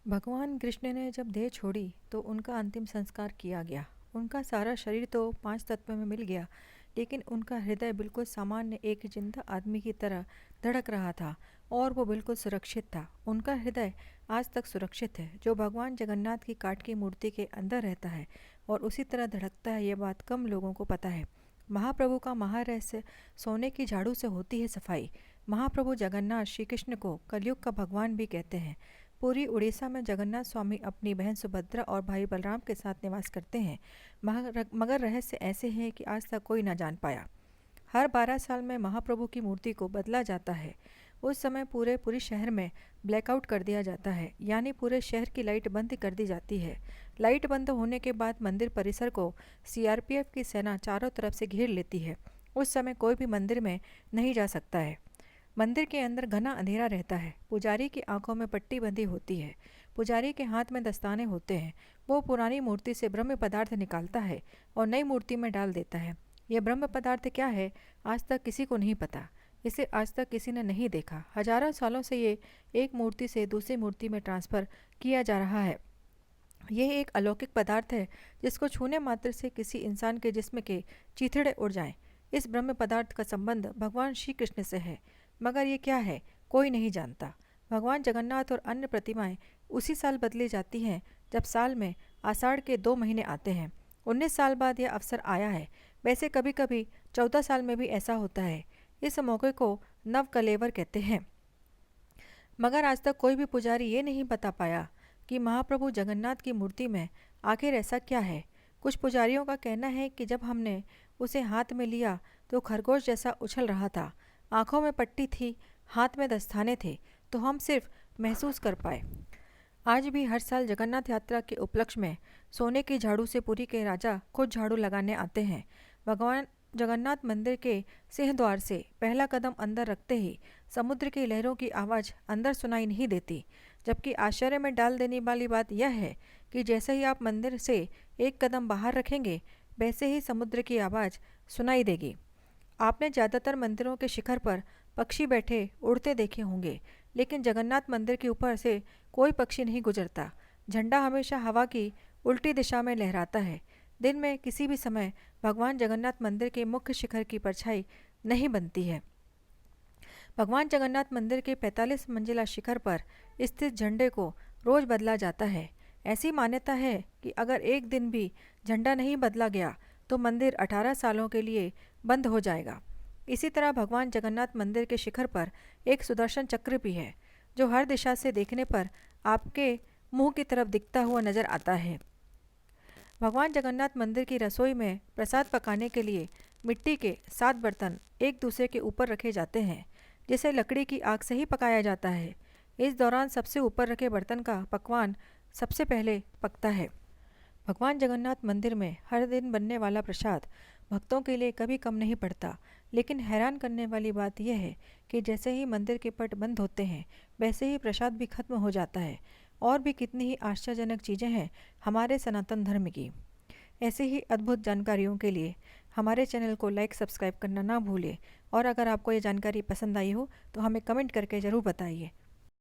भगवान कृष्ण ने जब देह छोड़ी तो उनका अंतिम संस्कार किया गया। उनका सारा शरीर तो पांच तत्व में मिल गया, लेकिन उनका हृदय बिल्कुल सामान्य एक जिंदा आदमी की तरह धड़क रहा था और वो बिल्कुल सुरक्षित था। उनका हृदय आज तक सुरक्षित है, जो भगवान जगन्नाथ की काठ की मूर्ति के अंदर रहता है और उसी तरह धड़कता है। ये बात कम लोगों को पता है। महाप्रभु का महारहस्य सोने की झाड़ू से होती है सफाई। महाप्रभु जगन्नाथ श्री कृष्ण को कलयुग का भगवान भी कहते हैं। पूरी उड़ीसा में जगन्नाथ स्वामी अपनी बहन सुभद्रा और भाई बलराम के साथ निवास करते हैं। मगर रहस्य ऐसे हैं कि आज तक कोई न जान पाया। हर 12 साल में महाप्रभु की मूर्ति को बदला जाता है। उस समय पूरे शहर में ब्लैकआउट कर दिया जाता है, यानी पूरे शहर की लाइट बंद कर दी जाती है। लाइट बंद होने के बाद मंदिर परिसर को सीआरपीएफ की सेना चारों तरफ से घेर लेती है। उस समय कोई भी मंदिर में नहीं जा सकता है। मंदिर के अंदर घना अंधेरा रहता है। पुजारी की आंखों में पट्टी बंधी होती है। पुजारी के हाथ में दस्ताने होते हैं। वो पुरानी मूर्ति से ब्रह्म पदार्थ निकालता है और नई मूर्ति में डाल देता है। यह ब्रह्म पदार्थ क्या है, आज तक किसी को नहीं पता। इसे आज तक किसी ने नहीं देखा। हजारों सालों से ये एक मूर्ति से दूसरी मूर्ति में ट्रांसफ़र किया जा रहा है। यह एक अलौकिक पदार्थ है जिसको छूने मात्र से किसी इंसान के जिस्म के चीथड़े उड़ जाएं। इस ब्रह्म पदार्थ का संबंध भगवान श्री कृष्ण से है, मगर ये क्या है कोई नहीं जानता। भगवान जगन्नाथ और अन्य प्रतिमाएं उसी साल बदली जाती हैं जब साल में आषाढ़ के 2 महीने आते हैं। 19 साल बाद यह अवसर आया है। वैसे कभी कभी 14 साल में भी ऐसा होता है। इस मौके को नव कलेवर कहते हैं। मगर आज तक कोई भी पुजारी ये नहीं बता पाया कि महाप्रभु जगन्नाथ की मूर्ति में आखिर ऐसा क्या है। कुछ पुजारियों का कहना है कि जब हमने उसे हाथ में लिया तो खरगोश जैसा उछल रहा था। आंखों में पट्टी थी, हाथ में दस्ताने थे, तो हम सिर्फ महसूस कर पाए। आज भी हर साल जगन्नाथ यात्रा के उपलक्ष्य में सोने की झाड़ू से पुरी के राजा खुद झाड़ू लगाने आते हैं। भगवान जगन्नाथ मंदिर के सिंहद्वार से पहला कदम अंदर रखते ही समुद्र की लहरों की आवाज़ अंदर सुनाई नहीं देती। जबकि आश्चर्य में डाल देने वाली बात यह है कि जैसे ही आप मंदिर से एक कदम बाहर रखेंगे, वैसे ही समुद्र की आवाज़ सुनाई देगी। आपने ज़्यादातर मंदिरों के शिखर पर पक्षी बैठे उड़ते देखे होंगे, लेकिन जगन्नाथ मंदिर के ऊपर से कोई पक्षी नहीं गुजरता। झंडा हमेशा हवा की उल्टी दिशा में लहराता है। दिन में किसी भी समय भगवान जगन्नाथ मंदिर के मुख्य शिखर की परछाई नहीं बनती है। भगवान जगन्नाथ मंदिर के 45 मंजिला शिखर पर स्थित झंडे को रोज बदला जाता है। ऐसी मान्यता है कि अगर एक दिन भी झंडा नहीं बदला गया तो मंदिर 18 सालों के लिए बंद हो जाएगा। इसी तरह भगवान जगन्नाथ मंदिर के शिखर पर एक सुदर्शन चक्र भी है, जो हर दिशा से देखने पर आपके मुंह की तरफ दिखता हुआ नजर आता है। भगवान जगन्नाथ मंदिर की रसोई में प्रसाद पकाने के लिए मिट्टी के 7 बर्तन एक दूसरे के ऊपर रखे जाते हैं, जिसे लकड़ी की आग से ही पकाया जाता है। इस दौरान सबसे ऊपर रखे बर्तन का पकवान सबसे पहले पकता है। भगवान जगन्नाथ मंदिर में हर दिन बनने वाला प्रसाद भक्तों के लिए कभी कम नहीं पड़ता। लेकिन हैरान करने वाली बात यह है कि जैसे ही मंदिर के पट बंद होते हैं, वैसे ही प्रसाद भी खत्म हो जाता है। और भी कितनी ही आश्चर्यजनक चीज़ें हैं हमारे सनातन धर्म की। ऐसी ही अद्भुत जानकारियों के लिए हमारे चैनल को लाइक सब्सक्राइब करना ना भूलें। और अगर आपको ये जानकारी पसंद आई हो तो हमें कमेंट करके ज़रूर बताइए।